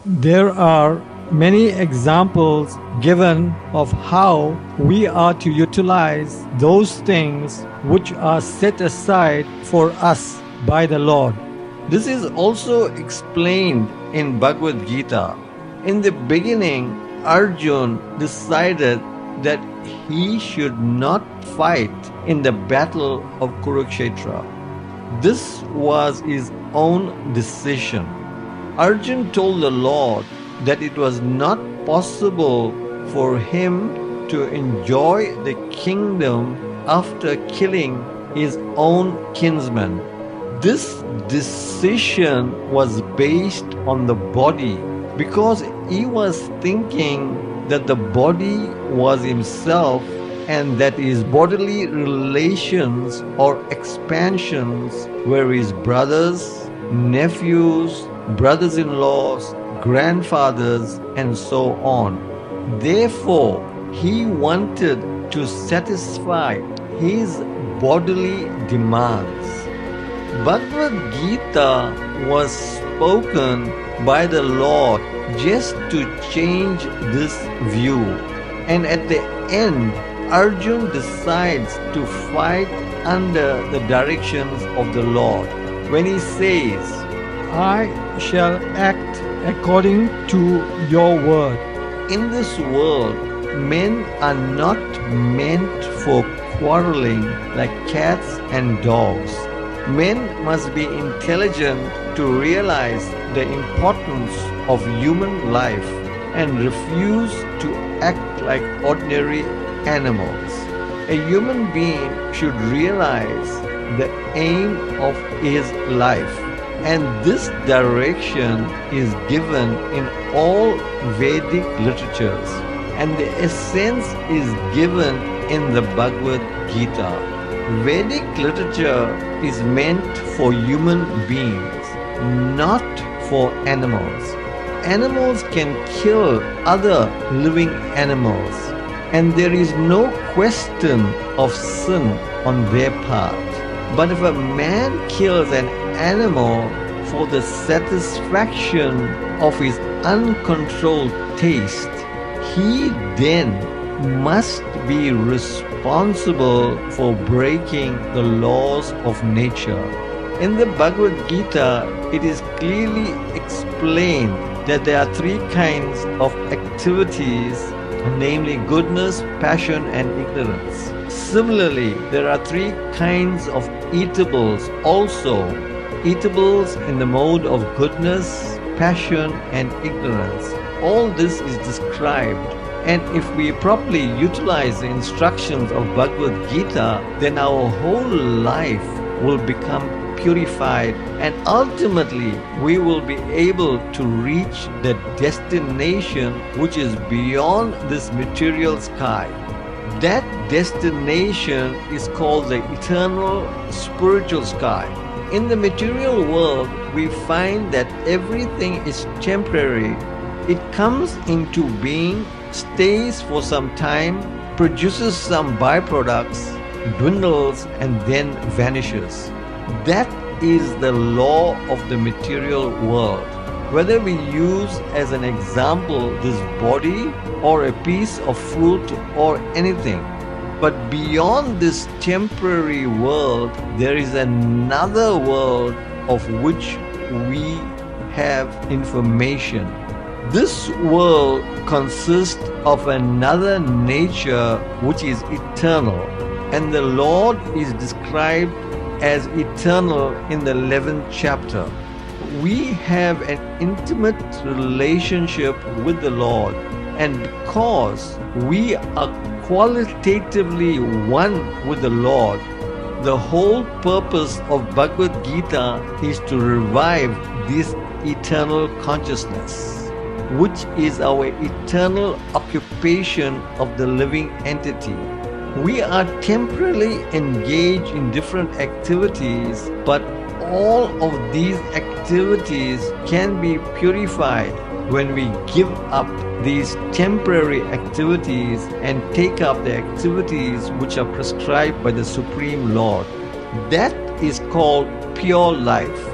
There are many examples given of how we are to utilize those things which are set aside for us by the Lord. This is also explained in Bhagavad Gita. In the beginning, Arjun decided that he should not fight in the battle of Kurukshetra. This was his own decision. Arjun told the Lord that it was not possible for him to enjoy the kingdom after killing his own kinsman. This decision was based on the body because he was thinking that the body was himself and that his bodily relations or expansions were his brothers, nephews, brothers-in-laws, grandfathers, and so on. Therefore, he wanted to satisfy his bodily demands. Bhagavad Gita was spoken by the Lord just to change this view. And at the end, Arjun decides to fight under the directions of the Lord when he says, I shall act according to your word. in this world, men are not meant for quarreling like cats and dogs. Men must be intelligent to realize the importance of human life and refuse to act like ordinary animals. A human being should realize the aim of his life, and this direction is given in all Vedic literatures, and the essence is given in the Bhagavad Gita. Vedic literature is meant for human beings, not for animals. Animals can kill other living animals, and there is no question of sin on their part. But if a man kills an animal for the satisfaction of his uncontrolled taste, he then must be responsible for breaking the laws of nature. In the Bhagavad Gita, it is clearly explained that there are three kinds of activities, namely goodness, passion, and ignorance. Similarly, there are three kinds of eatables also. Eatables in the mode of goodness, passion, and ignorance. All this is described. And if we properly utilize the instructions of Bhagavad Gita, then our whole life will become purified, and ultimately we will be able to reach the destination which is beyond this material sky. That destination is called the eternal spiritual sky. In the material world, we find that everything is temporary. It comes into being, stays for some time, produces some byproducts, dwindles, and then vanishes. That is the law of the material world. Whether we use as an example this body or a piece of fruit or anything. But beyond this temporary world, there is another world of which we have information. This world consists of another nature which is eternal, and the Lord is described as eternal in the 11th chapter. We have an intimate relationship with the Lord, and because we are qualitatively one with the Lord, the whole purpose of Bhagavad Gita is to revive this eternal consciousness, which is our eternal occupation of the living entity. We are temporarily engaged in different activities, but all of these activities can be purified when we give up these temporary activities and take up the activities which are prescribed by the Supreme Lord. That is called pure life.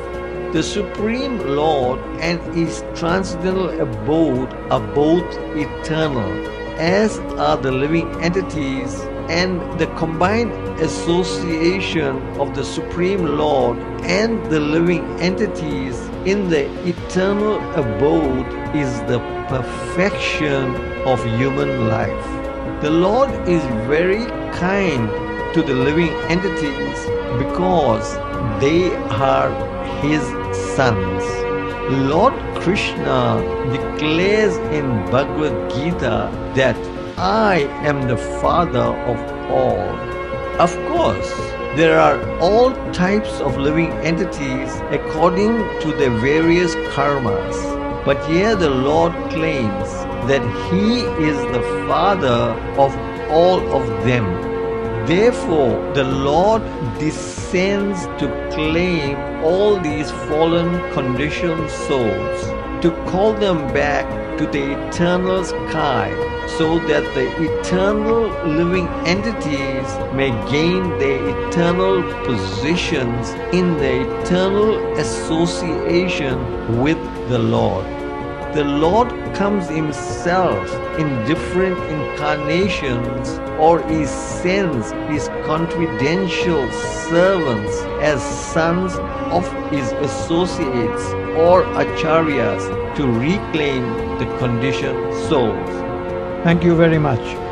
The Supreme Lord and His transcendental abode are both eternal, as are the living entities, and the combined association of the Supreme Lord and the living entities in the eternal abode is the perfection of human life. The Lord is very kind to the living entities because they are His sons. Lord Krishna declares in Bhagavad Gita that I am the Father of all. Of course, there are all types of living entities according to their various karmas. But here the Lord claims that He is the Father of all of them. Therefore, the Lord descends to claim all these fallen conditioned souls, to call them back to the eternal sky, so that the eternal living entities may gain their eternal positions in the eternal association with the Lord. The Lord comes Himself in different incarnations, or He sends His confidential servants as sons of His associates or acharyas to reclaim the conditioned souls. Thank you very much.